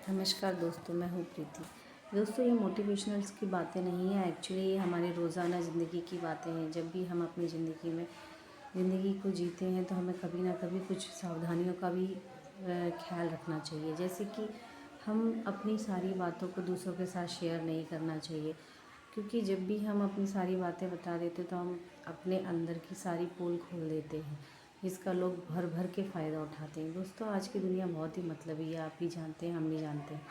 नमस्कार दोस्तों, मैं हूँ प्रीति। दोस्तों, ये मोटिवेशनल्स की बातें नहीं है, एक्चुअली ये हमारे रोज़ाना ज़िंदगी की बातें हैं। जब भी हम अपनी ज़िंदगी को जीते हैं तो हमें कभी ना कभी कुछ सावधानियों का भी ख्याल रखना चाहिए। जैसे कि हम अपनी सारी बातों को दूसरों के साथ शेयर नहीं करना चाहिए, क्योंकि जब भी हम अपनी सारी बातें बता देते तो हम अपने अंदर की सारी पोल खोल देते हैं, जिसका लोग भर भर के फ़ायदा उठाते हैं। दोस्तों, आज की दुनिया बहुत ही मतलबी है, आप भी जानते हैं, हम भी जानते हैं।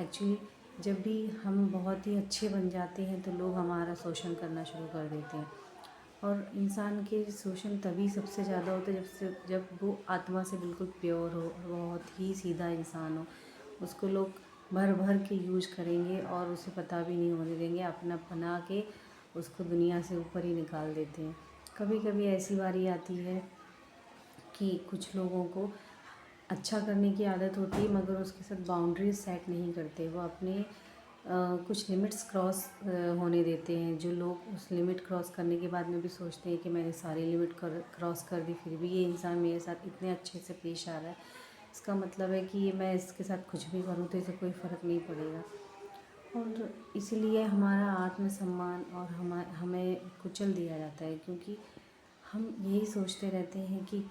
एक्चुअली जब भी हम बहुत ही अच्छे बन जाते हैं तो लोग हमारा शोषण करना शुरू कर देते हैं। और इंसान के शोषण तभी सबसे ज़्यादा होता है जब वो आत्मा से बिल्कुल प्योर हो, बहुत ही सीधा इंसान हो। उसको लोग भर भर के यूज करेंगे और उसे पता भी नहीं होने देंगे, अपना बना के उसको दुनिया से ऊपर ही निकाल देते हैं। कभी कभी ऐसी बारी आती है कि कुछ लोगों को अच्छा करने की आदत होती है, मगर उसके साथ बाउंड्रीज सेट नहीं करते। वो अपने कुछ लिमिट्स क्रॉस होने देते हैं। जो लोग उस लिमिट क्रॉस करने के बाद में भी सोचते हैं कि मैंने सारी लिमिट क्रॉस कर दी, फिर भी ये इंसान मेरे साथ इतने अच्छे से पेश आ रहा है, इसका मतलब है कि मैं इसके साथ कुछ भी करूँ तो इसे कोई फ़र्क नहीं पड़ेगा। और इसीलिए हमारा आत्मसम्मान और हमें कुचल दिया जाता है, क्योंकि हम यही सोचते रहते हैं कि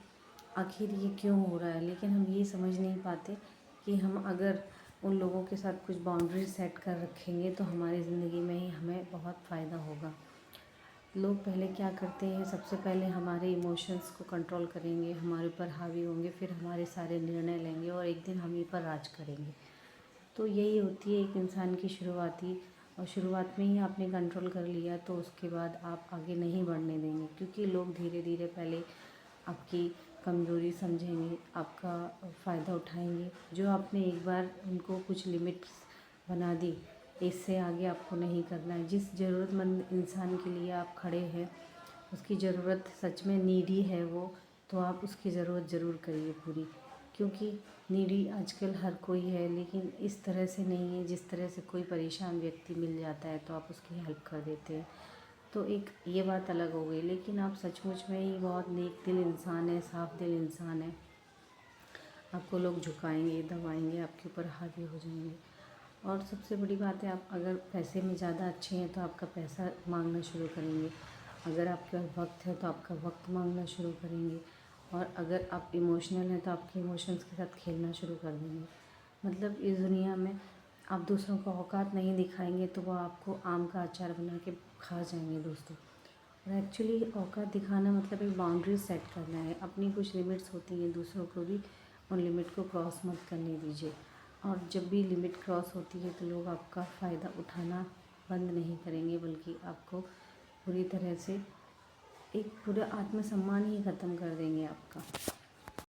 आखिर ये क्यों हो रहा है। लेकिन हम ये समझ नहीं पाते कि हम अगर उन लोगों के साथ कुछ बाउंड्री सेट कर रखेंगे तो हमारी ज़िंदगी में ही हमें बहुत फ़ायदा होगा। लोग पहले क्या करते हैं, सबसे पहले हमारे इमोशंस को कंट्रोल करेंगे, हमारे ऊपर हावी होंगे, फिर हमारे सारे निर्णय लेंगे और एक दिन हम ही पर राज करेंगे। तो यही होती है एक इंसान की शुरुआती, और शुरुआत में ही आपने कंट्रोल कर लिया तो उसके बाद आप आगे नहीं बढ़ने देंगे, क्योंकि लोग धीरे धीरे पहले आपकी कमज़ोरी समझेंगे, आपका फ़ायदा उठाएंगे। जो आपने एक बार उनको कुछ लिमिट्स बना दी, इससे आगे आपको नहीं करना है। जिस ज़रूरतमंद इंसान के लिए आप खड़े हैं, उसकी ज़रूरत सच में नीडी है वो, तो आप उसकी ज़रूरत ज़रूर करिए पूरी। क्योंकि नीडी आजकल हर कोई है, लेकिन इस तरह से नहीं है जिस तरह से कोई परेशान व्यक्ति मिल जाता है तो आप उसकी हेल्प कर देते हैं। तो एक ये बात अलग हो गई, लेकिन आप सचमुच में ही बहुत नेक दिल इंसान है, साफ दिल इंसान है, आपको लोग झुकाएंगे, दबाएंगे, आपके ऊपर हावी हो जाएंगे। और सबसे बड़ी बात है, आप अगर पैसे में ज़्यादा अच्छे हैं तो आपका पैसा मांगना शुरू करेंगे। अगर आपके पास वक्त है तो आपका वक्त मांगना शुरू करेंगे। और अगर आप इमोशनल हैं तो आपके इमोशंस के साथ खेलना शुरू कर देंगे। मतलब इस दुनिया में आप दूसरों को औकात नहीं दिखाएंगे तो वो आपको आम का अचार बना के खा जाएंगे दोस्तों। और एक्चुअली औकात दिखाना मतलब एक बाउंड्री सेट करना है। अपनी कुछ लिमिट्स होती हैं, दूसरों को भी उन लिमिट को क्रॉस मत करने दीजिए। और जब भी लिमिट क्रॉस होती है तो लोग आपका फ़ायदा उठाना बंद नहीं करेंगे, बल्कि आपको पूरी तरह से एक पूरा आत्मसम्मान ही ख़त्म कर देंगे आपका।